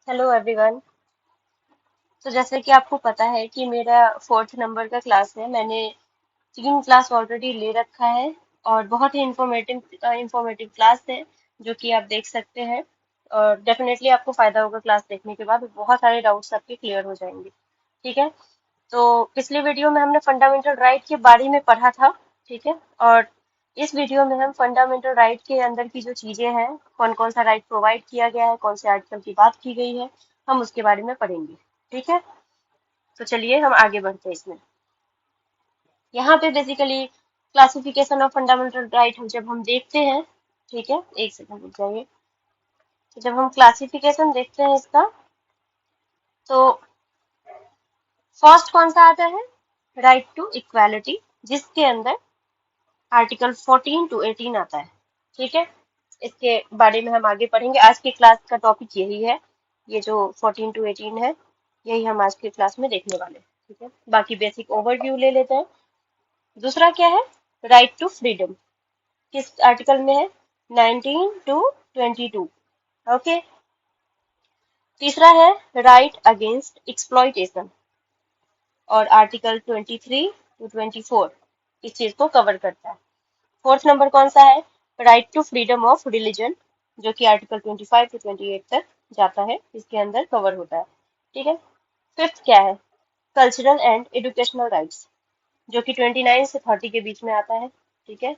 Hello everyone. तो जैसे कि आपको पता है कि मेरा 4th नंबर का क्लास है। मैंने 3 क्लास ऑलरेडी ले रखा है और बहुत ही इंफॉर्मेटिव क्लास है जो कि आप देख सकते हैं। और डेफिनेटली आपको फायदा होगा क्लास देखने के बाद, बहुत सारे डाउट्स आपके क्लियर हो जाएंगे। ठीक है। तो पिछली वीडियो में हमने फंडामेंटल राइट के बारे में पढ़ा था। ठीक है। और इस वीडियो में हम फंडामेंटल राइट के अंदर की जो चीजें हैं, कौन कौन सा राइट प्रोवाइड किया गया है, कौन से आर्टिकल की बात की गई है, हम उसके बारे में पढ़ेंगे। ठीक है। तो चलिए हम आगे बढ़ते हैं इसमें। यहाँ पे basically classification of fundamental right जब हम देखते हैं। ठीक है, एक सेकंड रुक जाइए। तो जब हम क्लासिफिकेशन देखते हैं इसका, तो फर्स्ट कौन सा आता है? राइट टू इक्वालिटी, जिसके अंदर आर्टिकल 14 टू 18 आता है। ठीक है। इसके बारे में हम आगे पढ़ेंगे। आज की क्लास का टॉपिक यही है। ये जो 14 टू 18 है, यही हम आज की क्लास में देखने वाले हैं। ठीक है। बाकी बेसिक ओवरव्यू ले लेते हैं। दूसरा क्या है? राइट टू फ्रीडम, किस आर्टिकल में है? 19 टू 22। ओके। तीसरा है राइट अगेंस्ट एक्सप्लॉइटेशन, और आर्टिकल 23 टू 24 इस चीज को कवर करता है। 4th नंबर कौन सा है? Right to freedom of religion, जो कि आर्टिकल 25 टू 28 तक जाता है, इसके अंदर कवर होता है। ठीक है। फिफ्थ क्या है? कल्चरल एंड एजुकेशनल राइट्स, जो कि 29 से 30 के बीच में आता है। ठीक है।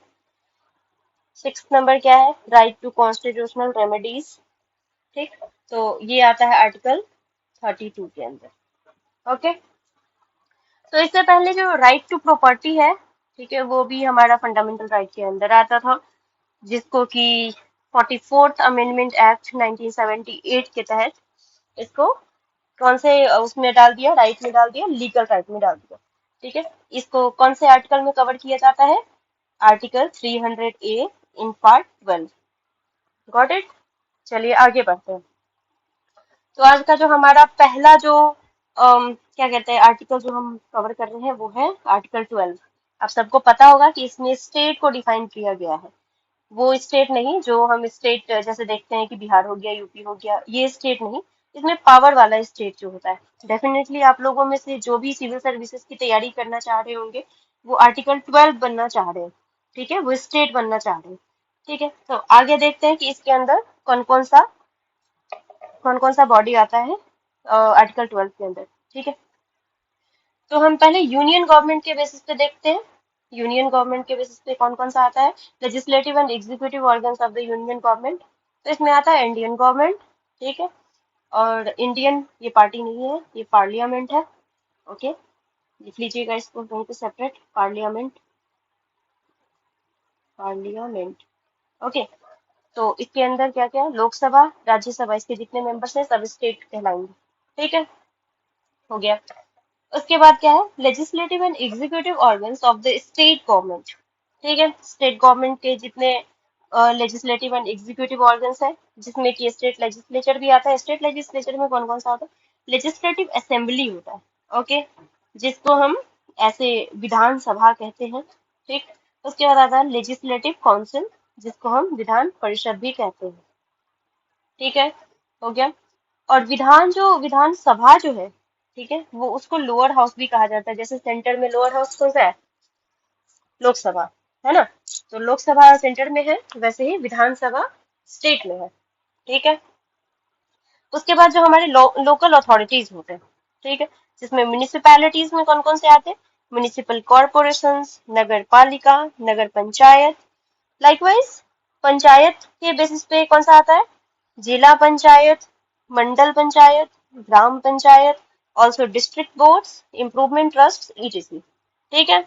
6th नंबर क्या है? Right to constitutional remedies. ठीक। तो ये आता है आर्टिकल 32 के अंदर। ओके। तो इससे पहले जो राइट टू प्रॉपर्टी है, ठीक है, वो भी हमारा फंडामेंटल राइट के अंदर आता था, जिसको कि 44th अमेंडमेंट एक्ट 1978 के तहत इसको कौन से उसमें डाल दिया? राइट में डाल दिया, लीगल राइट में डाल दिया। ठीक है। इसको कौन से आर्टिकल में कवर किया जाता है? Article 300A in part 12। Got it. चलिए आगे बढ़ते हैं। तो आज का जो हमारा पहला जो क्या कहते हैं आर्टिकल जो हम कवर कर रहे हैं, वो है आर्टिकल 12। आप सबको पता होगा कि इसमें स्टेट को डिफाइन किया गया है। वो स्टेट नहीं जो हम स्टेट जैसे देखते हैं कि बिहार हो गया, यूपी हो गया, ये स्टेट नहीं। इसमें पावर वाला स्टेट जो होता है। डेफिनेटली आप लोगों में से जो भी सिविल सर्विसेज की तैयारी करना चाह रहे होंगे, वो आर्टिकल 12 बनना चाह रहे हैं। ठीक है, वो स्टेट बनना चाह रहे हैं। ठीक है। तो आगे देखते हैं कि इसके अंदर कौन कौन सा बॉडी आता है आर्टिकल 12 के अंदर। ठीक है। तो हम पहले यूनियन गवर्नमेंट के बेसिस पे देखते हैं। यूनियन गवर्नमेंट के बेसिस पे कौन कौन सा आता है? Legislative and executive organs of the union government. तो इसमें आता है इंडियन गवर्नमेंट। ठीक है। और इंडियन ये पार्टी नहीं है, ये पार्लियामेंट है। ओके। लिख लीजिएगा इसको कहीं पे सेपरेट, पार्लियामेंट। पार्लियामेंट। ओके। तो इसके अंदर क्या क्या है? लोकसभा, राज्यसभा, इसके जितने मेंबर्स हैं सब स्टेट कहलाएंगे। ठीक है, हो गया। उसके बाद क्या है? Legislative and executive organs of the state government. ठीक है। स्टेट गवर्नमेंट के जितने लेजिस्लेटिव एंड एग्जीक्यूटिव ऑर्गन्स है, जिसमें कि स्टेट लेजिस्लेचर भी आता है। स्टेट लेजिस्लेचर में कौन कौन सा होता है? लेजिस्लेटिव असेंबली होता है। ओके। जिसको हम ऐसे विधान सभा कहते हैं। ठीक। उसके बाद आता है लेजिस्लेटिव काउंसिल, जिसको हम विधान परिषद भी कहते हैं। ठीक है, हो गया। और विधान सभा जो है, ठीक है, वो उसको लोअर हाउस भी कहा जाता है। जैसे सेंटर में लोअर हाउस कौन सा है? लोकसभा, है ना। तो लोकसभा सेंटर में है, वैसे ही विधानसभा स्टेट में है। ठीक है। उसके बाद जो हमारे लोकल अथॉरिटीज होते हैं, ठीक है, जिसमें म्यूनिसिपैलिटीज में कौन कौन से आते हैं? म्यूनिसिपल कॉरपोरेशंस, नगर पालिका, नगर पंचायत। लाइकवाइज पंचायत के बेसिस पे कौन सा आता है? जिला पंचायत, मंडल पंचायत, ग्राम panchayat, also district boards, improvement trust, ETC. ठीक है।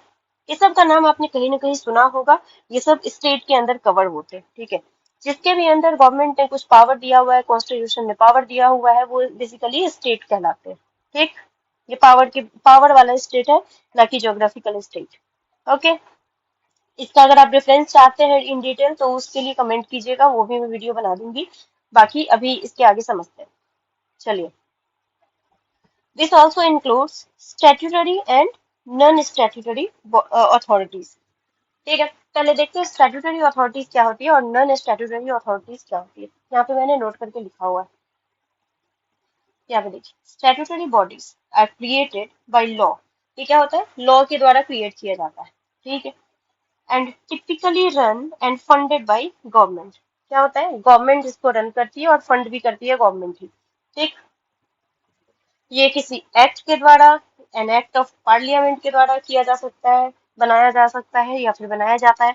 ये सब का नाम आपने कहीं ना कहीं सुना होगा। ये सब स्टेट के अंदर कवर होते हैं। ठीक है। जिसके भी अंदर गवर्नमेंट ने कुछ पावर दिया हुआ है, कॉन्स्टिट्यूशन में पावर दिया हुआ है, वो बेसिकली स्टेट कहलाते हैं। ठीक। ये पावर वाला स्टेट है, ना कि ज्योग्राफिकल स्टेट। ओके। इसका अगर आप रेफरेंस चाहते हैं इन डिटेल, तो उसके लिए कमेंट कीजिएगा, वो भी मैं वीडियो बना दूंगी। बाकी अभी इसके आगे समझते हैं। चलिए। This also includes statutory and non statutory authorities. ठीक है। पहले देखते हैं स्टैट्यूटरी अथॉरिटीज क्या होती है और नॉन स्टैट्यूटरी अथॉरिटीज क्या होती है। यहाँ पे मैंने नोट करके लिखा हुआ है। यहाँ पे देखिए, statutory bodies are created by law. ये क्या होता है? लॉ के द्वारा क्रिएट किया जाता है, ठीक है। And typically run and funded by government. क्या होता है? गवर्नमेंट इसको रन करती है और फंड भी करती है गवर्नमेंट ही, ठीक। ये किसी एक्ट के द्वारा, एन एक्ट ऑफ पार्लियामेंट के द्वारा किया जा सकता है, बनाया जा सकता है या फिर बनाया जाता है।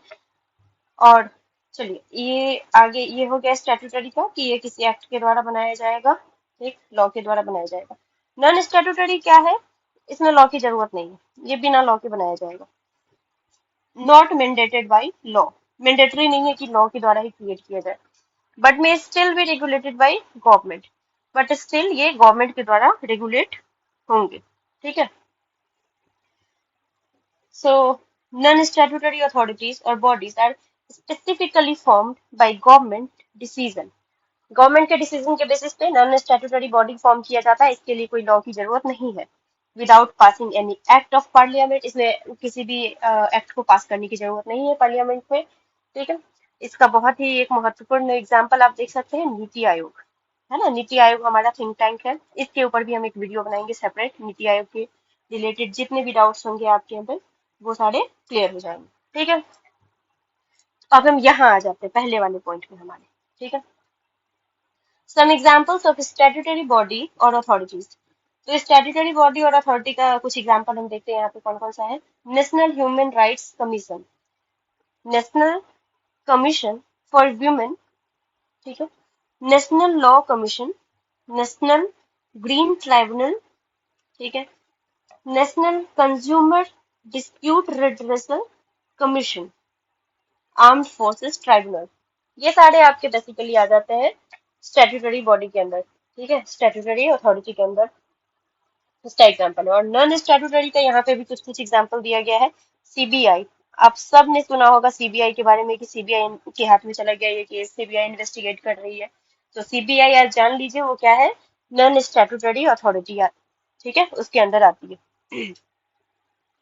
और चलिए, ये आगे ये हो गया स्टैट्यूटरी का कि ये किसी एक्ट के द्वारा बनाया जाएगा, ठीक, लॉ के द्वारा बनाया जाएगा। नॉन स्टैट्यूटरी क्या है? इसमें लॉ की जरूरत नहीं है, ये बिना लॉ के बनाया जाएगा। Not mandated by law, mandatory नहीं है कि लॉ के द्वारा ही क्रिएट किया जाए, but may still be regulated by government, but still ये गवर्नमेंट के द्वारा रेगुलेट होंगे, ठीक है। So, non-statutory authorities or bodies are specifically formed by government decision. Government के डिसीजन के बेसिस पे नॉन स्टैट्यूटरी बॉडी फॉर्म किया जाता है, इसके लिए कोई लॉ की जरूरत नहीं है। Without passing any act of parliament, इसमें किसी भी एक्ट को पास करने की जरूरत नहीं है पार्लियामेंट में, ठीक है। इसका बहुत ही एक महत्वपूर्ण एग्जाम्पल आप देख सकते हैं, नीति आयोग, है ना। नीति आयोग हमारा थिंक टैंक है, इसके ऊपर भी हम एक वीडियो बनाएंगे सेपरेट, नीति आयोग के रिलेटेड जितने भी डाउट्स होंगे आपके अंदर वो सारे क्लियर हो जाएंगे, ठीक है। तो अब हम यहाँ आ जाते हैं पहले वाले पॉइंट में हमारे, ठीक है। Some examples of statutory body और अथॉरिटीज। तो स्टैट्यूटरी बॉडी और अथॉरिटी का कुछ एग्जाम्पल हम देखते हैं यहाँ पे कौन कौन सा है। National human rights commission, national commission for women, ठीक है। National law commission, national green tribunal, ठीक है। National consumer dispute redressal commission, armed forces tribunal. ये सारे आपके बेसिकली आ जाते हैं स्टैट्यूटरी बॉडी के अंदर, ठीक है, स्टैट्यूटरी अथॉरिटी के अंदर। इसका एग्जाम्पल है। और नॉन स्टैट्यूटरी का यहाँ पे भी कुछ कुछ एग्जाम्पल दिया गया है। सीबीआई, आप सब ने सुना होगा सीबीआई के बारे में कि सीबीआई के हाथ में चला गया ये केस, सीबीआई इन्वेस्टिगेट कर रही है। तो सीबीआई आज जान लीजिए वो क्या है, नॉन स्टैट्यूटरी अथॉरिटी, ठीक है, उसके अंदर आती है।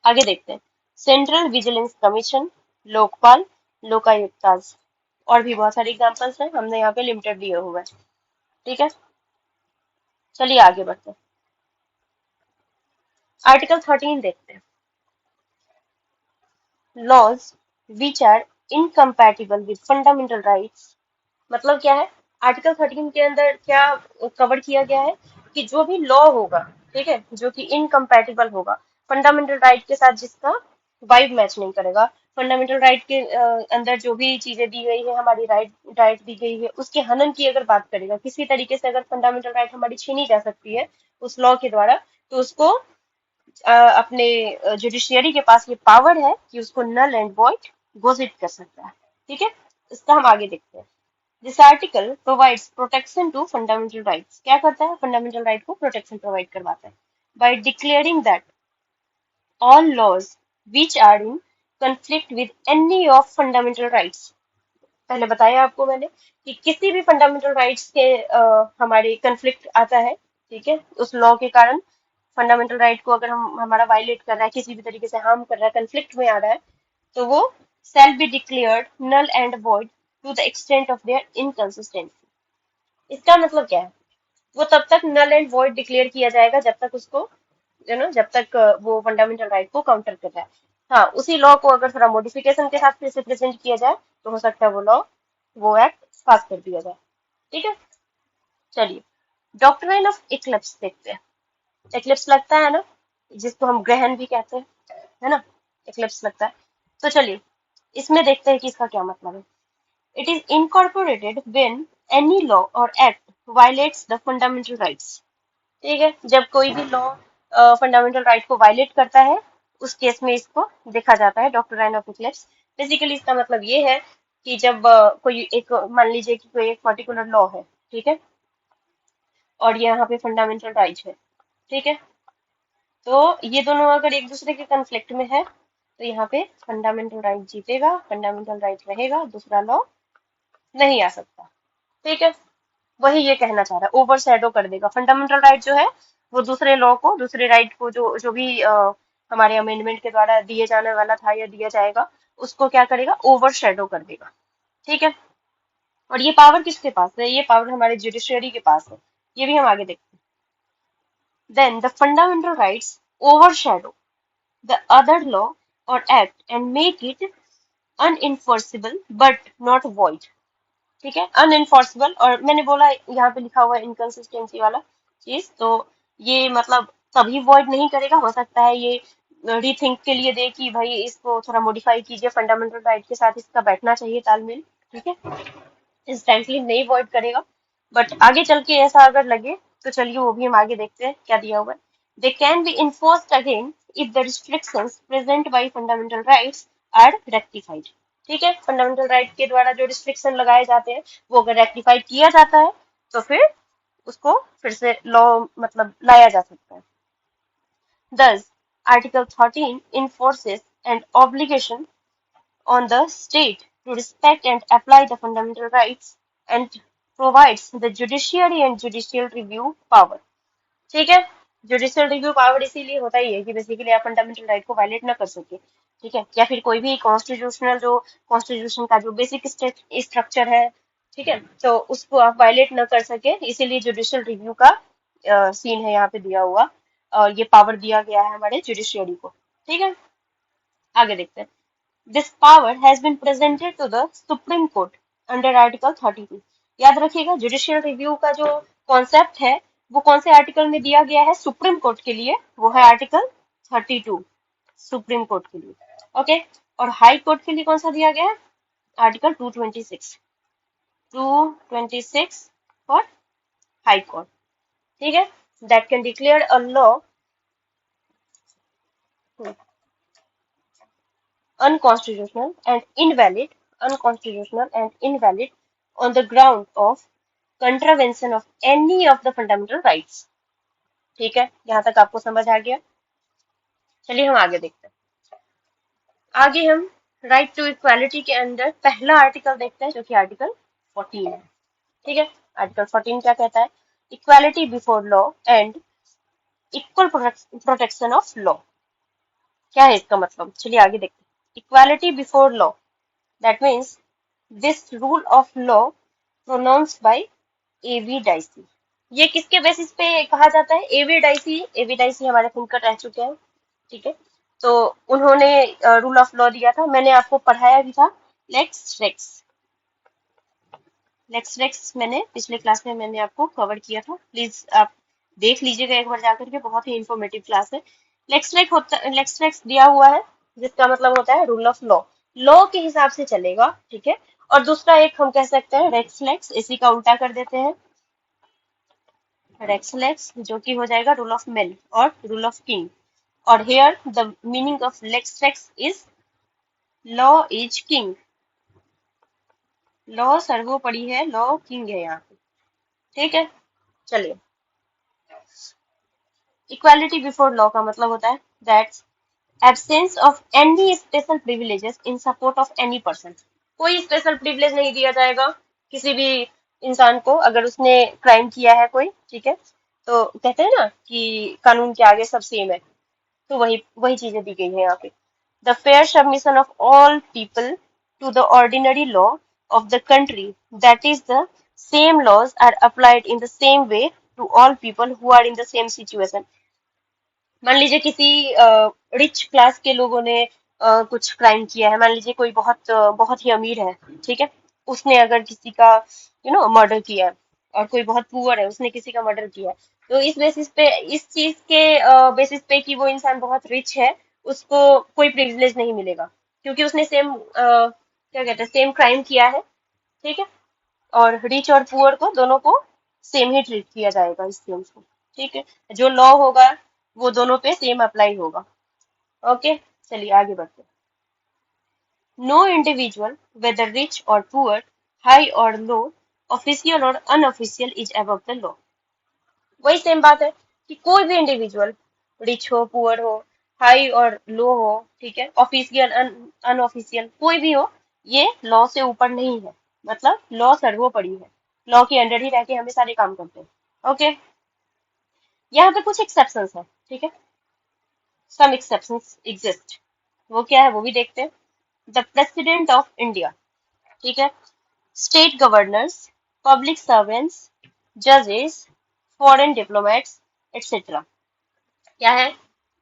आगे देखते हैं, सेंट्रल विजिलेंस कमीशन, लोकपाल, लोकायुक्ताज, और भी बहुत सारे एग्जांपल्स हैं, हमने यहाँ पे लिमिटेड दिए हुए हैं, ठीक है। चलिए आगे बढ़ते हैं, आर्टिकल 13 देखते हैं। Laws which are incompatible with fundamental rights, मतलब क्या है? आर्टिकल 13 के अंदर क्या कवर किया गया है कि जो भी लॉ होगा, ठीक है, जो कि इनकम्पैटिबल होगा फंडामेंटल राइट के साथ, जिसका वाइब मैच नहीं करेगा, फंडामेंटल राइट के अंदर जो भी चीजें दी गई है, हमारी राइट राइट दी गई है, उसके हनन की अगर बात करेगा, किसी तरीके से अगर फंडामेंटल राइट हमारी छीनी जा सकती है उस लॉ के द्वारा, तो उसको अपने जुडिशियरी के पास ये पावर है कि उसको नल एंड वॉइड घोषित कर सकता है, ठीक है। इसका हम आगे देखते हैं। This article provides protection to fundamental rights, क्या करता है? फंडामेंटल राइट को प्रोटेक्शन प्रोवाइड करवाता है by declaring that all laws which are in conflict with any of fundamental rights, पहले बताया आपको मैंने कि किसी भी फंडामेंटल राइट्स के हमारे कंफ्लिक्ट आता है, ठीक है, उस लॉ के कारण फंडामेंटल राइट को अगर हम हमारा वायलेट कर रहा है, किसी भी तरीके से हार्म कर रहा है, कंफ्लिक्ट में आ रहा है, तो वो shall be declared null and void to the extent of their inconsistency। इसका मतलब क्या है? वो तब तक नल एंड वॉइड डिक्लेयर किया जाएगा जब तक उसको, यू नो, जब तक वो फंडामेंटल राइट को काउंटर कर रहा है। हाँ, उसी लॉ को अगर थोड़ा मॉडिफिकेशन के साथ फिर से प्रेजेंट किया जाए तो हो सकता है वो लॉ, वो एक्ट पास कर दिया जाए, ठीक है। चलिए, डॉक्ट्रिन ऑफ इक्लिप्स देखते हैं। इक्लिप्स लगता है ना, जिसको हम ग्रहण भी कहते हैं, है ना, इक्लिप्स लगता है। तो चलिए इसमें देखते हैं कि इसका क्या मतलब है। It is incorporated when any law और act violates the fundamental rights, ठीक है, जब कोई भी लॉ फंडामेंटल राइट को वायलेट करता है, उस केस में इसको देखा जाता है डॉक्ट्राइन ऑफ इक्लिप्स। बेसिकली इसका मतलब ये है कि जब कोई एक, मान लीजिए कि कोई एक पर्टिकुलर लॉ है, ठीक है, और ये यहाँ पे फंडामेंटल राइट है, ठीक है, तो ये दोनों अगर एक दूसरे के कंफ्लिक्ट में है तो यहाँ पे फंडामेंटल राइट जीतेगा, फंडामेंटल राइट रहेगा, दूसरा लॉ नहीं आ सकता, ठीक है। वही ये कहना चाह रहा है, ओवर शेडो कर देगा फंडामेंटल राइट जो है, वो दूसरे लॉ को, दूसरे राइट को, जो जो भी हमारे अमेंडमेंट के द्वारा दिए जाने वाला था या दिया जाएगा, उसको क्या करेगा? ओवर शेडो कर देगा, ठीक है। और ये पावर किसके पास है? ये पावर हमारे जुडिशियरी के पास है, ये भी हम आगे देखते हैं। then the fundamental rights overshadow the other law or act and make it unenforceable but not void. ठीक है, अनएनफोर्सेबल, और मैंने बोला यहाँ पे लिखा हुआ है इनकंसिस्टेंसी वाला चीज, तो ये मतलब तभी वॉइड नहीं करेगा, हो सकता है ये रीथिंक के लिए दे कि भाई इसको थोड़ा मॉडिफाई कीजिए, फंडामेंटल राइट के साथ इसका बैठना चाहिए तालमेल, ठीक है, इंस्टेंटली नहीं वॉइड करेगा। बट आगे चल के ऐसा अगर लगे तो चलिए वो भी हम आगे देखते हैं क्या दिया हुआ है। They can be enforced again if the restrictions present by fundamental rights are rectified. ठीक है, फंडामेंटल राइट के द्वारा जो रिस्ट्रिक्शन लगाए जाते हैं वो अगर रेक्टिफाई किया जाता है तो फिर उसको फिर से लॉ मतलब लाया जा सकता है। Thus, Article 13 enforces an obligation on the state to respect and apply the fundamental rights and provides the judiciary and judicial review power। ठीक है, जुडिशियल रिव्यू पावर इसीलिए होता ही है कि बेसिकली आप फंडामेंटल राइट को वायलेट ना कर सके, ठीक है, या फिर कोई भी कॉन्स्टिट्यूशनल जो कॉन्स्टिट्यूशन का जो बेसिक स्ट्रक्चर है, ठीक है, तो उसको आप वायलेट ना कर सके, इसीलिए जुडिशियल रिव्यू का सीन है यहाँ पे दिया हुआ, और ये पावर दिया गया है हमारे जुडिशियरी को। ठीक है, आगे देखते हैं। This power has been presented to the Supreme Court under article 32। याद रखिएगा, जुडिशियल रिव्यू का जो कॉन्सेप्ट है वो कौन से आर्टिकल में दिया गया है सुप्रीम कोर्ट के लिए, वो है आर्टिकल 32 सुप्रीम कोर्ट के लिए। ओके, और हाई कोर्ट के लिए कौन सा दिया गया है, आर्टिकल 226 फॉर हाई कोर्ट। ठीक है, that can declare a law unconstitutional and invalid on the ground of contravention of any of the fundamental rights। ठीक है, यहाँ तक आपको समझ आ गया। चलिए हम आगे देखते हैं। आगे हम राइट टू इक्वालिटी के अंदर पहला आर्टिकल देखते हैं जो कि आर्टिकल 14 है। ठीक है, आर्टिकल 14 क्या कहता है, equality before law and equal protection of law. क्या है इसका मतलब, चलिए आगे देखते हैं। Equality before law, that means this rule of law pronounced by AV Dicey. ये किसके बेसिस पे कहा जाता है, एवी डाइसी। एवी डाइसी हमारे थिंकर रह चुके हैं, ठीक है, तो उन्होंने रूल ऑफ लॉ दिया था, मैंने आपको पढ़ाया भी था लेक्स रेक्स। लेक्स रेक्स मैंने पिछले क्लास में मैंने आपको कवर किया था, प्लीज आप देख लीजिएगा एक बार जाकर के, बहुत ही इंफॉर्मेटिव क्लास है। लेक्स रेक्स दिया हुआ है जिसका मतलब होता है रूल ऑफ लॉ, लॉ के हिसाब से चलेगा, ठीक है। और दूसरा एक हम कह सकते हैं रेक्स लेक्स, इसी का उल्टा कर देते हैं रेक्स लेक्स, जो कि हो जाएगा रूल ऑफ मेन और रूल ऑफ किंग। और here the meaning of lex rex is law is king, law सर्वोपरि है, लॉ किंग है यहाँ पे। ठीक है, चलिए, इक्वालिटी बिफोर लॉ का मतलब होता है that absence of any special privileges in support of any person. कोई स्पेशल प्रिविलेज नहीं दिया जाएगा किसी भी इंसान को अगर उसने क्राइम किया है कोई, ठीक है, तो कहते हैं ना कि कानून के आगे सब सेम है, तो वही वही चीजें दी गई है यहाँ पे। The fair submission of all people to the ordinary law of the country, that is the same laws are applied in the same way to all people who are in the same situation. मान लीजिए किसी rich class के लोगों ने कुछ crime किया है, मान लीजिए कोई बहुत ही अमीर है, ठीक है, उसने अगर किसी का मर्डर किया है, और कोई बहुत पुअर है उसने किसी का मर्डर किया है, तो इस बेसिस पे, इस चीज के बेसिस पे कि वो इंसान बहुत रिच है, उसको कोई प्रिविलेज नहीं मिलेगा, क्योंकि उसने सेम क्या कहते हैं सेम क्राइम किया है, ठीक है, और रिच और पुअर को दोनों को सेम ही ट्रीट किया जाएगा इस सेम को। ठीक है, जो लॉ होगा वो दोनों पे सेम अप्लाई होगा। ओके, चलिए आगे बढ़ते हैं। नो इंडिविजुअल वेदर रिच और पुअर, हाई और लो, ऑफिशियल और unofficial is above the law. वही सेम बात है कि कोई भी इंडिविजुअल, रिच हो पुअर हो, हाई और लो हो, ठीक है, ऑफिशियल अनऑफिशियल कोई भी हो, ये लॉ से ऊपर नहीं है, मतलब लॉ सर्वोपरि है, लॉ के अंडर ही रह के हमें सारे काम करते हैं। ओके, यहाँ पे कुछ एक्सेप्शंस है, ठीक है, सम एक्सेप्शंस एग्जिस्ट, वो क्या है वो भी देखते हैं। द प्रेसिडेंट ऑफ इंडिया, ठीक है, स्टेट गवर्नर्स, पब्लिक सर्वेंट्स, जजेस, फॉरेन डिप्लोमेट्स, एटसेट्रा। क्या है?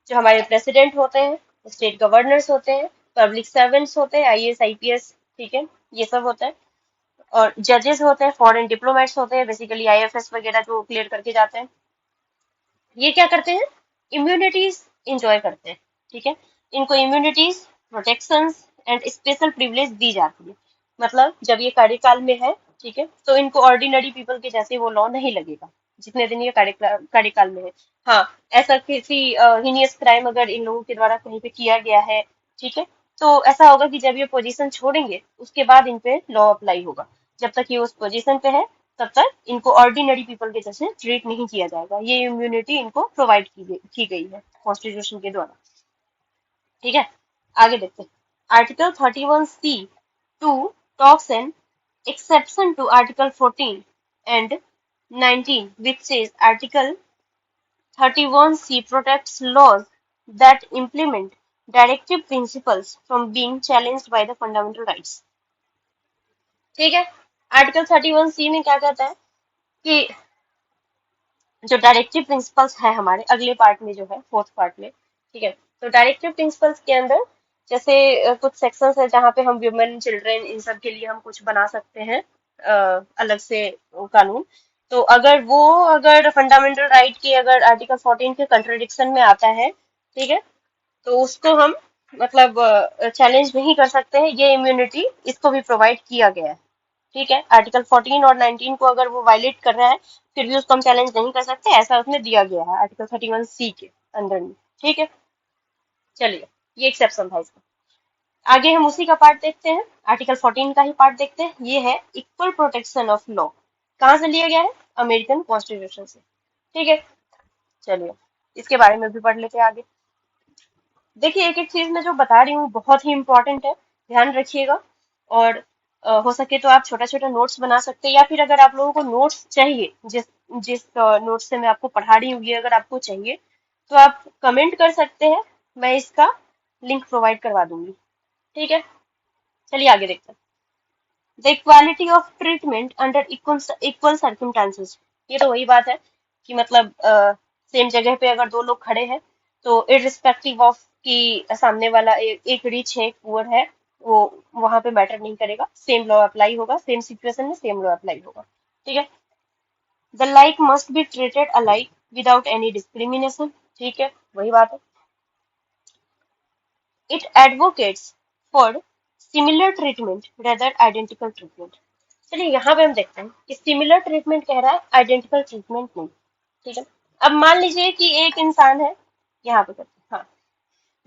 जो हमारे प्रेसिडेंट होते हैं, स्टेट गवर्नर्स होते हैं, पब्लिक सर्वेंट्स होते हैं, आईएएस आईपीएस, ठीक है, ये सब होता है। और जजेस होते हैं, फॉरेन डिप्लोमेट्स होते हैं, बेसिकली आईएफएस वगैरह जो क्लियर करके जाते हैं। ये क्या करते हैं? इम्यूनिटीज इंजॉय करते हैं, ठीक है। इनको immunities, protections and special privilege दी जाती है। मतलब जब ये कार्यकाल में है, ठीक है, तो इनको ऑर्डिनरी पीपल के जैसे वो लॉ नहीं लगेगा जितने दिन ये कार्यकाल में है। हाँ, ऐसा किसी हीनियस क्राइम अगर इन लोगों के द्वारा कहीं पे किया गया है, ठीक है, तो ऐसा होगा कि जब ये पोजीशन छोड़ेंगे उसके बाद इन पे लॉ अप्लाई होगा। जब तक ये उस पोजीशन पे है तब तक इनको ऑर्डिनरी पीपल के जैसे ट्रीट नहीं किया जाएगा। ये इम्यूनिटी इनको प्रोवाइड की गई है कॉन्स्टिट्यूशन के द्वारा, ठीक है। आगे देखते हैं। Article 31C(2) talks an exception to Article 14 and 19, which says Article 31C protects laws that implement directive principles from being challenged by the fundamental rights. ठीक है। आर्टिकल 31C में क्या कहता है कि जो डायरेक्टिव प्रिंसिपल्स है हमारे अगले पार्ट में जो है फोर्थ पार्ट में, ठीक है, तो डायरेक्टिव प्रिंसिपल्स के अंदर जैसे कुछ सेक्शंस है जहाँ पे हम वुमेन चिल्ड्रन इन सब के लिए हम कुछ बना सकते हैं अलग से कानून। तो अगर फंडामेंटल राइट के अगर आर्टिकल 14 के कंट्रोडिक्शन में आता है, ठीक है, तो उसको हम मतलब चैलेंज नहीं कर सकते हैं। ये इम्यूनिटी इसको भी प्रोवाइड किया गया है, ठीक है। आर्टिकल 14 और 19 को अगर वो वायलेट कर रहा है फिर भी उसको हम चैलेंज नहीं कर सकते, ऐसा उसमें दिया गया है आर्टिकल 31C के अंदर में, ठीक है। चलिए, ये एक्सेप्शन था इसका। आगे हम उसी का पार्ट देखते हैं, आर्टिकल 14 का ही पार्ट देखते हैं। ये है इक्वल प्रोटेक्शन ऑफ लॉ। कहाँ से लिया गया है? अमेरिकन कॉन्स्टिट्यूशन से, ठीक है। चलिए, इसके बारे में भी पढ़ लेते हैं आगे। देखिए, एक एक चीज मैं जो बता रही हूँ बहुत ही इंपॉर्टेंट है, ध्यान रखिएगा। और हो सके तो आप छोटा छोटा नोट्स बना सकते हैं, या फिर अगर आप लोगों को नोट्स चाहिए, जिस जिस नोट्स से मैं आपको पढ़ा रही हूँ, ये अगर आपको चाहिए तो आप कमेंट कर सकते हैं, मैं इसका लिंक प्रोवाइड करवा दूंगी, ठीक है। चलिए आगे देखते हैं। The equality of treatment under equal circumstances. ये तो वही बात है कि मतलब सेम जगह पे अगर दो लोग खड़े हैं तो इररिस्पेक्टिव ऑफ कि सामने वाला एक रिच है एक पुअर है, वो वहां पे मैटर नहीं करेगा, सेम लॉ अप्लाई होगा, सेम सिचुएशन में सेम लॉ अप्लाई होगा, ठीक है। The like must be treated alike without any discrimination, ठीक है, वही बात है। It advocates for similar treatment rather identical treatment. चलिए यहाँ पे हम देखते हैं कि सिमिलर ट्रीटमेंट कह रहा है, आइडेंटिकल ट्रीटमेंट नहीं, ठीक है। अब मान लीजिए कि एक इंसान है, यहाँ पे करते हैं, हाँ,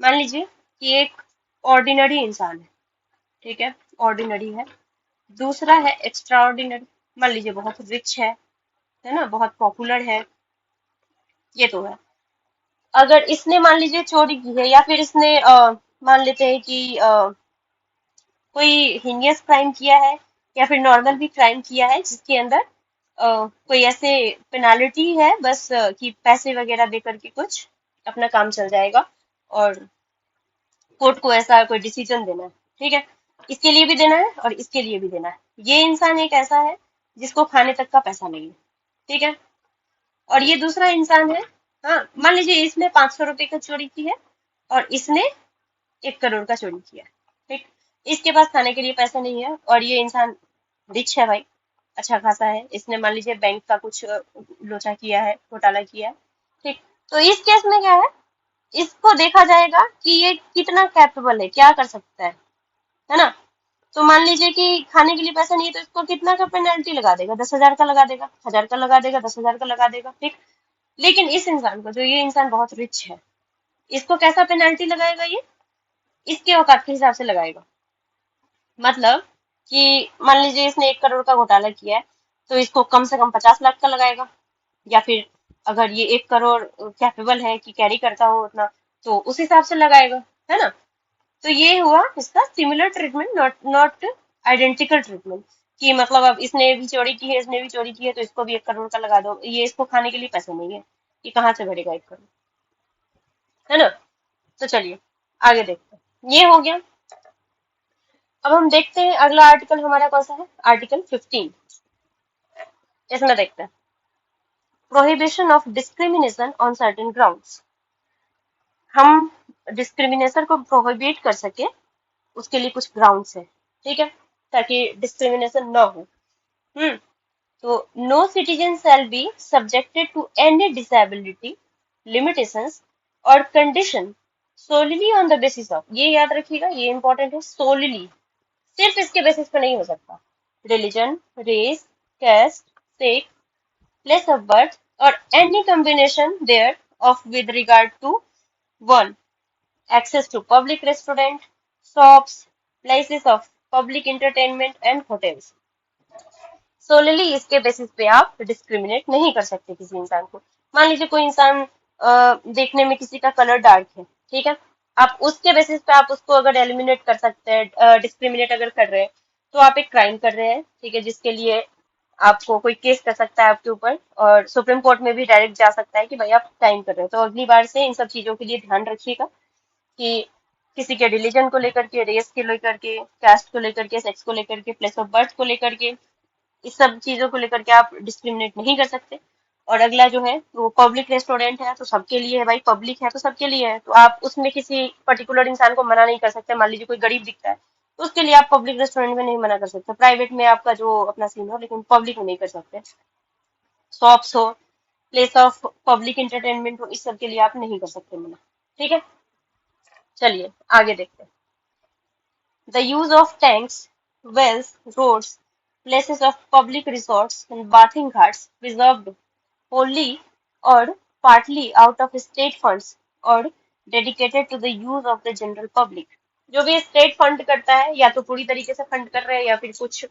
मान लीजिए कि एक ऑर्डिनरी इंसान है, ठीक है, ऑर्डिनरी है। दूसरा है एक्स्ट्रा ऑर्डिनरी, मान लीजिए बहुत रिच है ना, बहुत पॉपुलर है, ये तो है। अगर इसने मान लीजिए चोरी की है, या फिर इसने मान लेते हैं कि कोई हीनियस क्राइम किया है, या फिर नॉर्मल भी क्राइम किया है जिसके अंदर कोई ऐसे पेनाल्टी है बस कि पैसे वगैरह दे करके कुछ अपना काम चल जाएगा, और कोर्ट को ऐसा कोई डिसीजन देना है, ठीक है, इसके लिए भी देना है और इसके लिए भी देना है। ये इंसान एक ऐसा है जिसको खाने तक का पैसा नहीं है, ठीक है। और ये दूसरा इंसान है, हाँ, मान लीजिए इसने 500 रुपए का चोरी की है और इसने 1 करोड़ का चोरी किया, ठीक। इसके पास खाने के लिए पैसा नहीं है और ये इंसान रिच है भाई, अच्छा खासा है, इसने मान लीजिए बैंक का कुछ लोचा किया है, घोटाला किया है, ठीक। तो इस केस में क्या है, इसको देखा जाएगा कि ये कितना कैपेबल है, क्या कर सकता है ना। तो मान लीजिए कि खाने के लिए पैसा नहीं है तो इसको कितना का पेनल्टी लगा देगा, 10,000 का लगा देगा, 1,000 का लगा देगा, 10,000 का लगा देगा, ठीक। लेकिन इस इंसान को, जो ये इंसान बहुत रिच है, इसको कैसा पेनल्टी लगाएगा? ये इसके औकात के हिसाब से लगाएगा। मतलब कि मान लीजिए इसने 1 करोड़ का घोटाला किया है तो इसको कम से कम 50 लाख का लगाएगा, या फिर अगर ये 1 करोड़ कैपेबल है कि कैरी करता हो उतना, तो उस हिसाब से लगाएगा, है ना। तो ये हुआ इसका similar treatment, not not identical treatment, कि मतलब अब इसने भी चोरी की है, इसने भी चोरी की है, तो इसको भी 1 करोड़ का लगा दो, ये इसको खाने के लिए पैसे नहीं है, ये कहाँ से भरेगा 1 करोड़, है ना। तो चलिए आगे देखते हैं, ये हो गया। अब हम देखते हैं अगला आर्टिकल हमारा कौन सा है, आर्टिकल 15। इसमें देखते हैं, prohibition of discrimination on certain grounds. हम डिस्क्रिमिनेशन को प्रोहिबिट कर सके, उसके लिए कुछ ग्राउंड्स है, ठीक है, ताकि डिस्क्रिमिनेशन ना हो। हम्म तो no citizen shall be subjected to any disability, limitations और condition solely on the basis of, ये याद रखिएगा, ये इंपॉर्टेंट है, solely, सिर्फ इसके बेसिस पे नहीं हो सकता। Religion, race, caste, sex, place of birth और any combination thereof with regard to one, access to public restaurant, shops, places of public entertainment and hotels। Solely इसके बेसिस पे आप डिस्क्रिमिनेट नहीं कर सकते किसी इंसान को। मान लीजिए कोई इंसान देखने में किसी का कलर डार्क है, ठीक है, आप उसके बेसिस पे आप उसको अगर एलिमिनेट कर सकते हैं, डिस्क्रिमिनेट अगर कर रहे हैं, तो आप एक क्राइम कर रहे हैं, ठीक है, जिसके लिए आपको कोई केस कर सकता है आपके ऊपर, और सुप्रीम कोर्ट में भी डायरेक्ट जा सकता है कि भाई आप क्राइम कर रहे हो। तो अगली बार से इन सब चीजों के लिए ध्यान रखिएगा कि किसी के रिलीजन को लेकर के, रेस को लेकर के, कास्ट को लेकर के, सेक्स को लेकर के, प्लेस ऑफ बर्थ को लेकर के, इस सब चीजों को लेकर के आप डिस्क्रिमिनेट नहीं कर सकते। और अगला जो है वो पब्लिक रेस्टोरेंट है, तो सबके लिए है भाई, पब्लिक है तो सबके लिए है, तो आप उसमें किसी पर्टिकुलर इंसान को मना नहीं कर सकते। मान लीजिए कोई गरीब दिखता है, तो उसके लिए आप पब्लिक रेस्टोरेंट में नहीं मना कर सकते, प्राइवेट में आपका जो अपना सीन हो, लेकिन पब्लिक में नहीं कर सकते। शॉप्स हो, प्लेस ऑफ पब्लिक इंटरटेनमेंट हो, इस सब के लिए आप नहीं कर सकते मना, ठीक है। चलिए आगे देखते हैं। The use of tanks, wells, roads, places of public resorts and bathing ghats preserved wholly or partly out of state funds or dedicated to the use of the general public। जो भी स्टेट फंड करता है, या तो पूरी तरीके से fund कर रहा है या फिर कुछ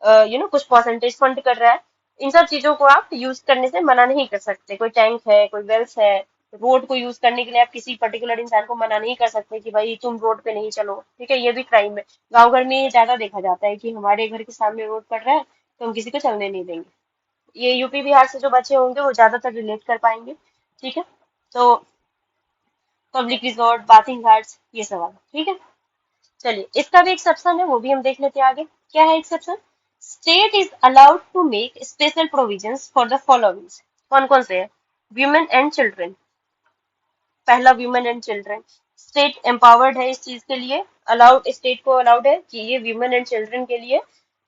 कुछ परसेंटेज फंड कर रहा है, इन सब चीजों को आप यूज करने से मना नहीं कर सकते। कोई टैंक है, कोई वेल्स है, रोड को यूज करने के लिए आप किसी पर्टिकुलर इंसान को मना नहीं कर सकते कि भाई तुम रोड पे नहीं चलो, ठीक है, ये भी क्राइम है। गाँव घर में ये ज्यादा देखा जाता है कि हमारे घर के सामने रोड पड़ रहा है तो हम किसी को चलने नहीं देंगे। ये यूपी बिहार से जो बच्चे होंगे वो ज्यादातर रिलेट कर पाएंगे, ठीक है। तो पब्लिक रिजॉर्ट, बाथिंग घाट्स, ये सवाल, ठीक है। चलिए इसका भी एक्सेप्शन है, वो भी हम देख लेते हैं आगे। क्या है exception? State is allowed to make special provisions for the following. कौन कौन से है? Women and children. पहला women and children, state empowered है इस चीज के लिए, अलाउड, स्टेट को अलाउड है कि ये वीमेन एंड चिल्ड्रन के लिए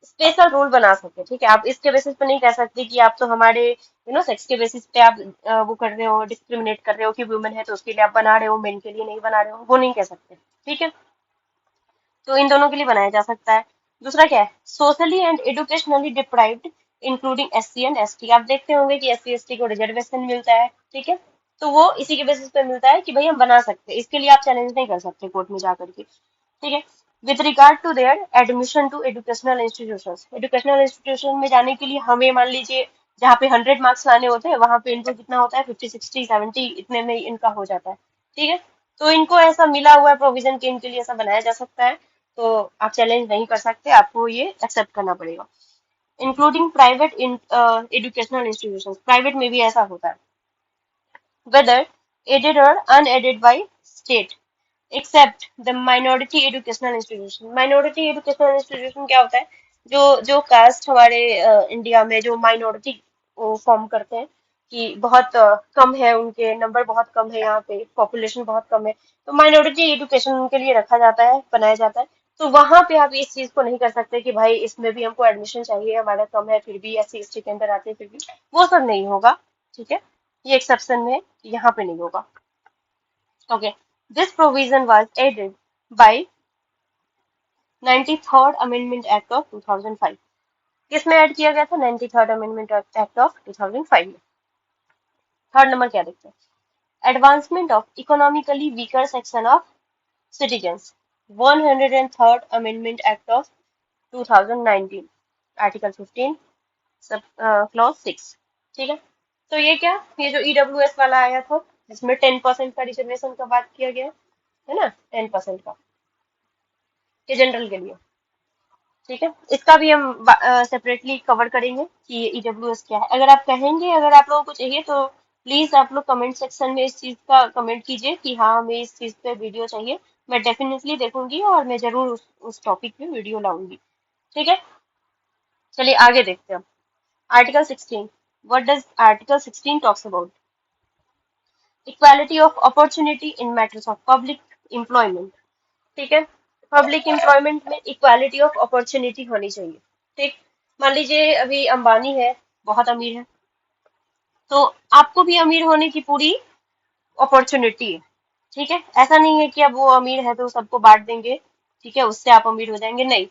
स्पेशल रूल बना सके, ठीक है। आप इसके बेसिस पे नहीं कह सकते कि आप तो हमारे सेक्स के बेसिस पे आप वो कर रहे हो, डिस्क्रिमिनेट कर रहे हो कि वुमेन है तो उसके लिए आप बना रहे हो, मेन के लिए नहीं बना रहे हो, वो नहीं कह सकते, ठीक है। तो इन दोनों के लिए बनाया जा सकता है। दूसरा क्या है? Socially and educationally deprived including SC and ST. आप देखते होंगे कि एससी एसटी को रिजर्वेशन मिलता है, ठीक है, तो वो इसी के बेसिस पे मिलता है कि भाई हम बना सकते हैं, इसके लिए आप चैलेंज नहीं कर सकते कोर्ट में जाकर के, ठीक है। With regard to their admission to educational institution, educational institution में जाने के लिए हमें, मान लीजिए जहाँ पे 100 मार्क्स लाने होते हैं, वहां पे इनको कितना होता है, 50 60 70, इतने में इनका हो जाता है, ठीक है। तो इनको ऐसा मिला हुआ है प्रोविजन कि इनके लिए ऐसा बनाया जा सकता है, तो आप चैलेंज नहीं कर सकते, आपको ये एक्सेप्ट करना पड़ेगा। Including private educational institution, private में भी ऐसा होता है, वेदर एडेड और unaided by state, except the minority educational institution. Minority educational institution क्या होता है? जो जो कास्ट हमारे इंडिया में जो माइनॉरिटी फॉर्म करते हैं, कि बहुत कम है, उनके नंबर बहुत कम है, यहाँ पे पॉपुलेशन बहुत कम है, तो माइनॉरिटी एजुकेशन उनके लिए रखा जाता है, बनाया जाता है। तो वहां पे आप इस चीज को नहीं कर सकते कि भाई इसमें भी हमको एडमिशन चाहिए, हमारा कम है फिर भी, एससी एसटी के अंदर आते हैं फिर भी, वो सब नहीं होगा, ठीक है। ये एक्सेप्शन में यहाँ पे नहीं होगा। Okay, this provision was added by 93rd amendment act of 2005। किसमें ऐड किया गया था? 93rd अमेंडमेंट एक्ट ऑफ 2005 में। थर्ड नंबर क्या देखते हैं? Advancement of economically weaker section of citizens, 103rd amendment act of 2019, article 15 sub clause 6, ठीक है। तो ये क्या, ये जो ईडब्ल्यूएस वाला आया था जिसमें 10% का रिजर्वेशन का बात किया गया है ना, 10% का, ये जनरल के लिए, ठीक है। इसका भी हम सेपरेटली कवर करेंगे कि ये ईडब्ल्यूएस क्या है। अगर आप कहेंगे, अगर आप लोगों को चाहिए तो प्लीज आप लोग कमेंट सेक्शन में इस चीज का कमेंट कीजिए कि हाँ हमें इस चीज पे वीडियो चाहिए। मैं डेफिनेटली देखूंगी और मैं जरूर उस टॉपिक पे वीडियो लाऊंगी, ठीक है। चलिए आगे देखते हैं। Article 16, what does article 16 talks about? Equality of opportunity in matters of public employment. ठीक है, पब्लिक एम्प्लॉयमेंट में इक्वालिटी ऑफ अपॉर्चुनिटी होनी चाहिए। ठीक, मान लीजिए अभी अंबानी है, बहुत अमीर है, तो आपको भी अमीर होने की पूरी अपॉर्चुनिटी है। ठीक है, ऐसा नहीं है कि अब वो अमीर है तो सबको बांट देंगे, ठीक है, उससे आप अमीर हो जाएंगे, नहीं।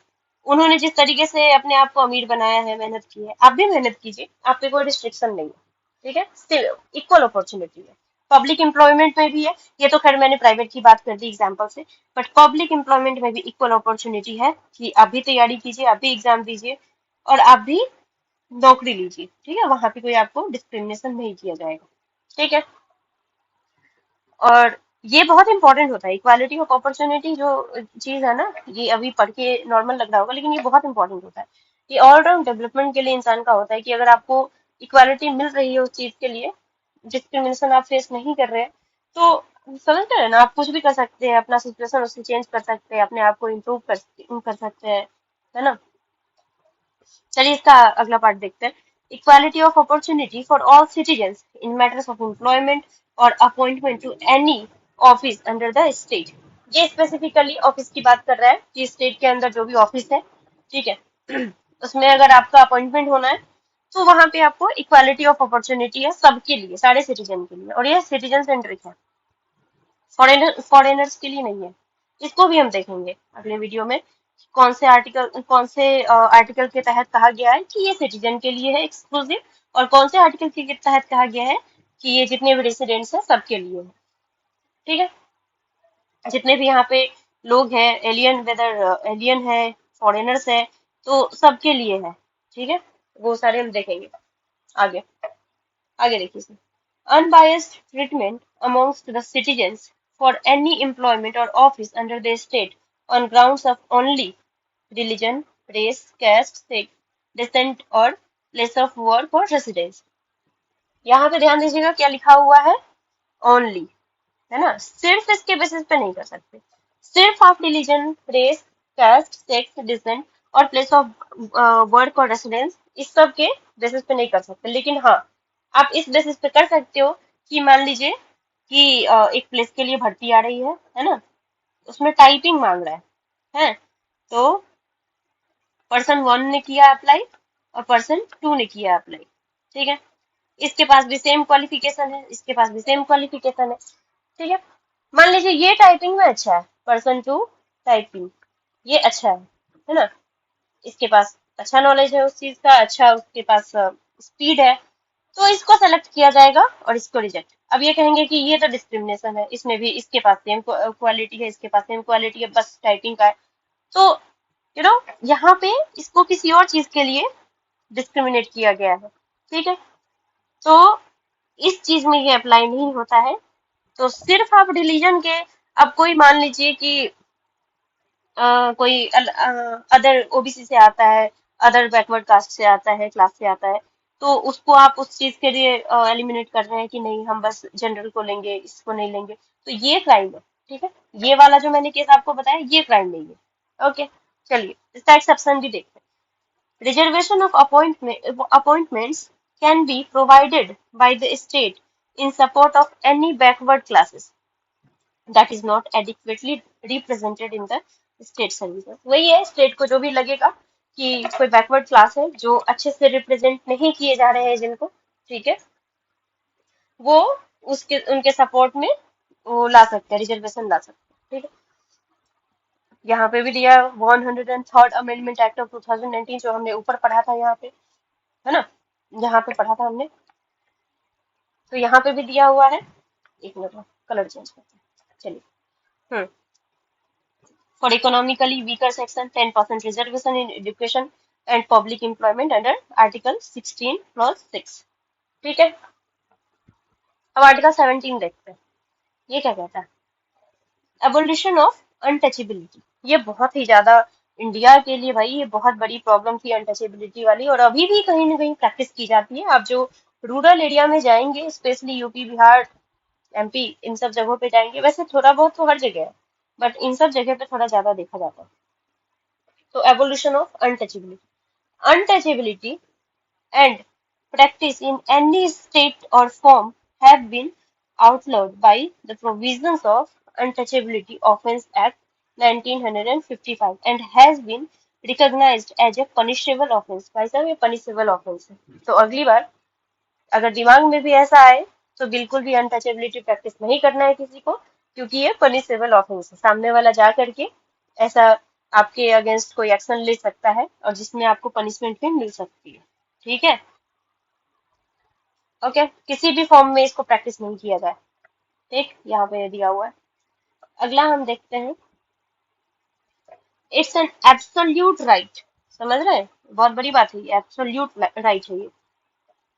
उन्होंने जिस तरीके से अपने आप को अमीर बनाया है, मेहनत की है, आप भी मेहनत कीजिए, आप पे कोई रिस्ट्रिक्शन नहीं है। ठीक है, स्टिल इक्वल अपॉर्चुनिटी है। पब्लिक एम्प्लॉयमेंट में भी है, ये तो खैर मैंने प्राइवेट की बात कर दी एग्जाम्पल से, बट पब्लिक एम्प्लॉयमेंट में भी इक्वल अपॉर्चुनिटी है कि आप भी तैयारी कीजिए, आप भी एग्जाम दीजिए, और आप भी नौकरी लीजिए। ठीक है, वहां पे कोई आपको डिस्क्रिमिनेशन नहीं किया जाएगा। ठीक है, और ये बहुत इंपॉर्टेंट होता है, इक्वालिटी ऑफ अपॉर्चुनिटी जो चीज है ना, ये अभी पढ़ के नॉर्मल लग रहा होगा, लेकिन ये बहुत इंपॉर्टेंट होता है। ये ऑलराउंड डेवलपमेंट के लिए इंसान का होता है कि अगर आपको इक्वालिटी मिल रही है उस चीज के लिए, डिस्क्रिमिनेशन आप फेस नहीं कर रहे हैं, तो समझ रहे हैं ना, आप कुछ भी कर सकते हैं, अपना सिचुएशन उससे चेंज कर सकते हैं, अपने आप को इम्प्रूव कर सकते हैं, है ना। चलिए इसका अगला पार्ट देखते हैं। Equality of opportunity for all citizens in matters of employment और appointment to any office under the state. ये स्पेसिफिकली ऑफिस की बात कर रहा है कि स्टेट के अंदर जो भी ऑफिस है, ठीक है, उसमें अगर आपका अपॉइंटमेंट होना है, तो वहां पे आपको इक्वालिटी ऑफ अपॉर्चुनिटी है सबके लिए, सारे सिटीजन के लिए, और ये सिटीजन सेंट्रिक है, फॉरेनर्स के लिए नहीं है। इसको भी हम देखेंगे अगले वीडियो में, कौन से आर्टिकल के तहत कहा गया है कि ये सिटीजन के लिए है एक्सक्लूसिव, और कौन से आर्टिकल के तहत कहा गया है कि ये जितने भी रेसिडेंट्स हैं सबके लिए है। ठीक है, जितने भी यहाँ पे लोग हैं, एलियन, वेदर एलियन है, फॉरेनर्स है, तो सबके लिए है। ठीक है, वो सारे हम देखेंगे आगे। आगे देखिए, unbiased treatment amongst the citizens for any employment or office under the state on grounds of only religion, race, caste, sex, descent or place of work or residence। यहाँ पे ध्यान दीजिएगा क्या लिखा हुआ है, ओनली, है ना, सिर्फ इसके बेसिस पे नहीं कर सकते, सिर्फ आप religion, race, caste, sex, descent और प्लेस ऑफ वर्क और रेसिडेंस इस सब के बेसिस पे नहीं कर सकते, लेकिन हाँ, आप इस बेसिस पे कर सकते हो कि मान लीजिए कि एक प्लेस के लिए भर्ती आ रही है ना, उसमें टाइपिंग मांग रहा है, तो पर्सन वन ने किया अप्लाई और पर्सन टू ने किया अप्लाई। ठीक है, इसके पास भी सेम क्वालिफिकेशन है, इसके पास भी सेम क्वालिफिकेशन है। ठीक है, मान लीजिए ये टाइपिंग में अच्छा है, पर्सन टू टाइपिंग ये अच्छा है ना, इसके पास अच्छा नॉलेज है उस चीज का, अच्छा उसके पास स्पीड है, तो इसको सेलेक्ट किया जाएगा और इसको रिजेक्ट। अब ये कहेंगे कि ये तो डिस्क्रिमिनेशन है, इसमें भी इसके पास सेम क्वालिटी है, इसके पास सेम क्वालिटी है, बस टाइपिंग का है, तो यहाँ पे इसको किसी और चीज के लिए डिस्क्रिमिनेट किया गया है। ठीक है, तो इस चीज में ये अप्लाई नहीं होता है। तो सिर्फ आप रिलीजन के, अब कोई मान लीजिए कि कोई अदर ओबीसी से आता है, अदर बैकवर्ड कास्ट से आता है, क्लास से आता है, तो उसको आप उस चीज के लिए एलिमिनेट कर रहे हैं कि नहीं हम बस जनरल को लेंगे, इसको नहीं लेंगे, तो ये क्राइम है। ठीक है, ये वाला जो मैंने केस आपको बताया ये क्राइम नहीं है। ओके, चलिए इसका एक्सेप्शन भी देखते हैं। Reservation of appointments can be provided by the state in support of any backward classes that is not adequately represented in the state services। वही है, स्टेट को जो भी लगेगा कि कोई बैकवर्ड क्लास है जो अच्छे से रिप्रेजेंट नहीं किए जा रहे हैं जिनको, ठीक है, वो उसके उनके सपोर्ट में वो ला सकते हैं, रिजर्वेशन ला सकते हैं। ठीक है, यहाँ पे भी दिया 103rd अमेंडमेंट एक्ट ऑफ 2019 जो हमने ऊपर पढ़ा था यहाँ पे, है ना, यहाँ पे पढ़ा था हमने, तो यहाँ पे भी दिया हुआ है। एक मिनट कलर चेंज करते हैं, चलिए। हम्म, for economically weaker section 10% reservation in education and public employment under article 16 clause 6। ठीक है, अब आर्टिकल 17 देखते हैं, ये क्या कहता है। एबोलिशन ऑफ अनटचेबिलिटी, ये बहुत ही ज्यादा इंडिया के लिए भाई ये बहुत बड़ी प्रॉब्लम थी अनटचेबिलिटी वाली, और अभी भी कहीं ना कहीं प्रैक्टिस की जाती है। आप जो रूरल एरिया में जाएंगे, स्पेशली यूपी, बिहार, एमपी, इन सब जगहों पे जाएंगे, वैसे थोड़ा बहुत तो हर जगह है, बट इन सब जगह पे थोड़ा ज्यादा देखा जाता है। तो evolution of untouchability and practice in any state or form have been outlawed by the provisions of Untouchability Offence Act 1955 and has been recognized as a punishable offence। भाई साहब ये punishable offence है। तो अगली बार अगर दिमाग में भी ऐसा आए तो बिल्कुल भी अनटचेबिलिटी प्रैक्टिस नहीं करना है किसी को, क्योंकि ये पनिशेबल ऑफेंस है। सामने वाला जा करके ऐसा आपके अगेंस्ट कोई एक्शन ले सकता है और जिसमें आपको पनिशमेंट भी मिल सकती है। ठीक है, ओके, किसी भी फॉर्म में इसको प्रैक्टिस नहीं किया जाए। ठीक, यहाँ पे दिया हुआ है। अगला हम देखते हैं, इट्स एन एब्सोल्यूट राइट। समझ रहे हैं, बहुत बड़ी बात है, एब्सोल्यूट राइट है ये,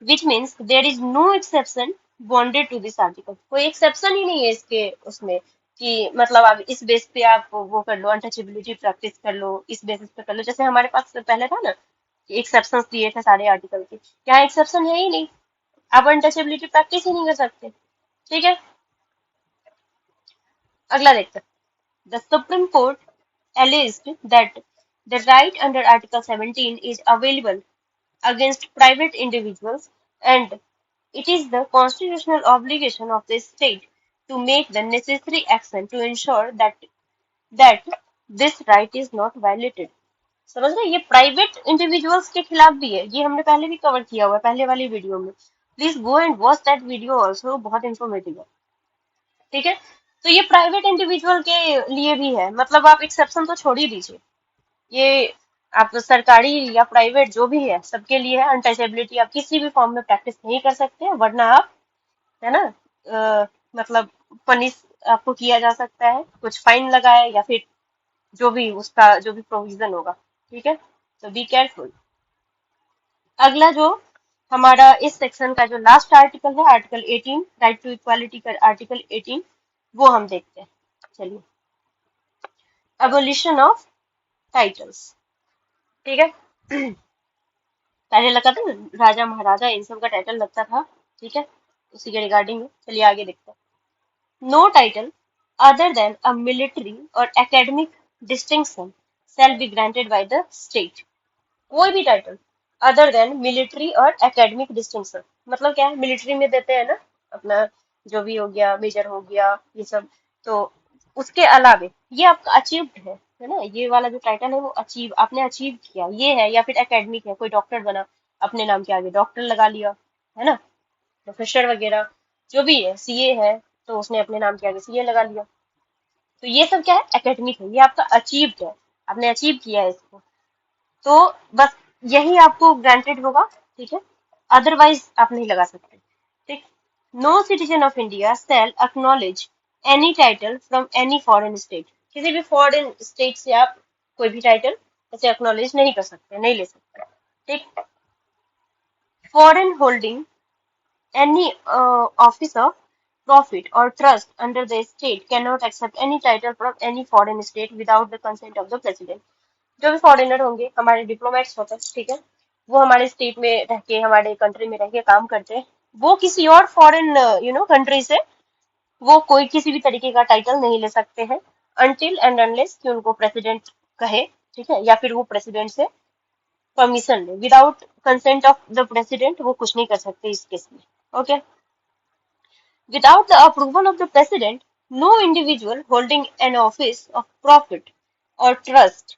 which means there is no exception bonded to this article। कोई एक्सेप्शन ही नहीं है इसके उसमें कि मतलब आप इस बेस पे आप वो कर लो, अनटचेबिलिटी प्रैक्टिस कर लो, इस बेसिस पे कर लो। जैसे हमारे पास पहले था ना कि एक्सेप्शन दिए थे सारे आर्टिकल के, यहाँ एक्सेप्शन है ही नहीं, आप अनटचेबिलिटी प्रैक्टिस ही नहीं कर सकते। ठीक है, अगला देखते हैं। The Supreme court alleged that the right under Article 17 is available against private individuals, and it is the constitutional obligation of the state to make the necessary action to ensure that this right is not violated। समझ रहे हैं? ये private individuals के खिलाफ भी है, ये हमने पहले भी कवर किया हुआ है पहले वाली वीडियो में। Please go and watch that video also, बहुत इंफॉर्मेटिव है। ठीक है, तो ये प्राइवेट इंडिविजुअल के लिए भी है, मतलब आप एक्सेप्शन तो छोड़ ही दीजिए, ये आप सरकारी या प्राइवेट जो भी है सबके लिए है। अनटचेबिलिटी आप किसी भी फॉर्म में प्रैक्टिस नहीं कर सकते हैं, वरना आप, है ना, मतलब पनिश आपको किया जा सकता है, कुछ फाइन लगाए या फिर जो भी उसका जो भी प्रोविजन होगा। ठीक है, तो बी केयरफुल। अगला जो हमारा इस सेक्शन का जो लास्ट आर्टिकल है, आर्टिकल 18, राइट टू इक्वालिटी का आर्टिकल 18, वो हम देखते हैं। चलिए, एबोलिशन ऑफ टाइटल्स। ठीक है, पहले लगता था ना राजा महाराजा इन सब का टाइटल लगता था। ठीक है, उसी के रिगार्डिंग में चलिए आगे देखते हैं। No title other than a military और academic distinction shall be granted by the state। कोई भी टाइटल अदर देन मिलिट्री और एकेडमिक डिस्टिंक्शन, मतलब क्या है, मिलिट्री में देते हैं ना अपना, जो भी हो गया, मेजर हो गया, ये सब, तो उसके अलावे ये आपका अचीव्ड है ना, ये वाला जो टाइटल है वो अचीव, आपने अचीव किया ये है। या फिर एकेडमिक है, कोई डॉक्टर बना, अपने नाम के आगे डॉक्टर लगा लिया, है ना, प्रोफेसर वगैरह जो भी है, सीए है तो उसने अपने नाम के आगे सीए लगा लिया। तो ये सब क्या है, एकेडमिक है, ये आपका अचीव्ड है, आपने अचीव किया है इसको, तो बस यही आपको ग्रांटेड होगा। ठीक है, अदरवाइज आप नहीं लगा सकते। ठीक, no citizen of India shall acknowledge any title from any foreign state. किसी भी फॉरेन स्टेट से आप कोई भी टाइटल ऐसे एक्नॉलेज नहीं कर सकते, नहीं ले सकते। ठीक, foreign holding any office of profit or trust under the state cannot accept any title from any foreign state without the consent of the president। जो भी फॉरेनर होंगे, हमारे डिप्लोमेट्स होते हैं, ठीक है, वो हमारे स्टेट में रह के, हमारे कंट्री में रह के काम करते हैं, वो किसी और फॉरेन कंट्री से वो कोई किसी भी तरीके का टाइटल नहीं ले सकते हैं, अनटिल एंड अनलेस कि उनको प्रेसिडेंट कहे। ठीक है, या फिर वो प्रेसिडेंट से परमिशन ले, without consent of the president वो कुछ नहीं कर सकते इस केस में। Okay, without the approval of the president, no individual holding an office of profit or trust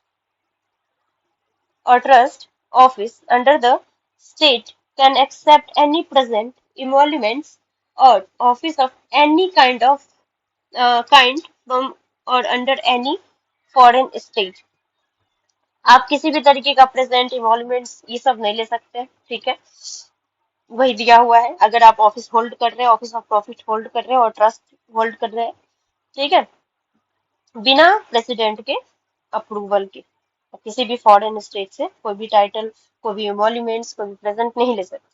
office under the state can accept any present emoluments or office of any kind from or under any foreign state। आप किसी भी तरीके का present emoluments ये सब नहीं ले सकते। ठीक है, वही दिया हुआ है, अगर आप ऑफिस होल्ड कर रहे हैं, ऑफिस ऑफ प्रॉफिट होल्ड कर रहे हैं और ट्रस्ट होल्ड कर रहे हैं, ठीक है, बिना प्रेसिडेंट के अप्रूवल के, किसी भी फॉरेन स्टेट से कोई भी टाइटल, कोई भी एमोल्यूमेंट्स, कोई भी प्रेजेंट नहीं ले सकते।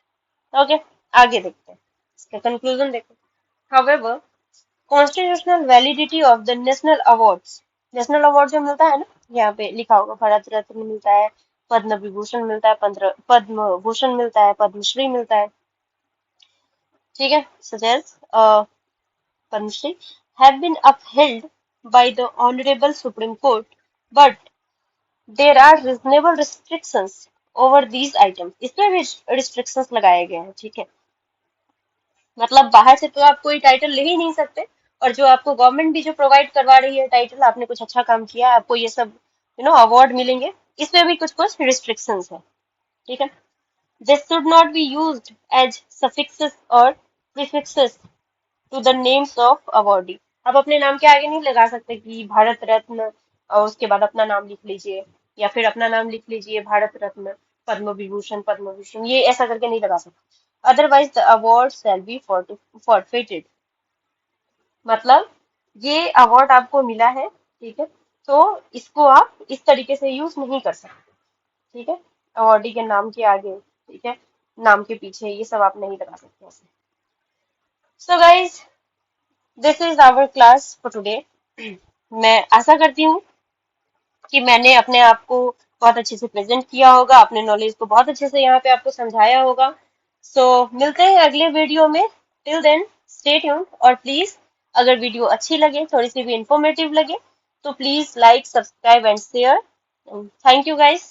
ओके, आगे देखते हैं, इसका कंक्लूजन देखते हैं। However, constitutional validity of the national awards, national award जो मिलता है ना, यहाँ पे लिखा होगा भारत रत्न मिलता है, पद्म विभूषण मिलता है, पद्म भूषण मिलता है, पद्मश्री मिलता है। ठीक है, suggest Padmashri have been upheld by the Honorable Supreme Court, but there are reasonable restrictions over these items। इसमें भी restrictions लगाए गए हैं। ठीक है, मतलब बाहर से तो आप कोई टाइटल ले ही नहीं सकते, और जो आपको गवर्नमेंट भी जो प्रोवाइड करवा रही है टाइटल, आपने कुछ अच्छा काम किया है, आपको ये सब अवार्ड मिलेंगे, इसमें भी कुछ कुछ रिस्ट्रिक्शंस है। ठीक है। This should not be used as suffixes और prefixes to the names of awardee. आप अपने नाम के आगे नहीं लगा सकते कि भारत रत्न और उसके बाद अपना नाम लिख लीजिए, या फिर अपना नाम लिख लीजिए भारत रत्न, पद्म विभूषण, पद्म भूषण, ये ऐसा करके नहीं लगा सकते। Otherwise the award shall be forfeited। मतलब ये अवार्ड आपको मिला है, ठीक है, तो इसको आप इस तरीके से यूज नहीं कर सकते। ठीक है। अवॉर्डी के नाम के आगे, ठीक है, नाम के पीछे ये सब आप नहीं लगा सकते ऐसे। So guys, this is our class for today. मैं आशा करती हूँ कि मैंने अपने आप को बहुत अच्छे से प्रेजेंट किया होगा, अपने नॉलेज को बहुत अच्छे से यहाँ पे आपको समझाया होगा। सो मिलते हैं अगले वीडियो में। टिल देन स्टे ट्यून्ड, और प्लीज अगर वीडियो अच्छी लगे, थोड़ी सी भी इंफॉर्मेटिव लगे, तो please like, subscribe and share. Thank you guys.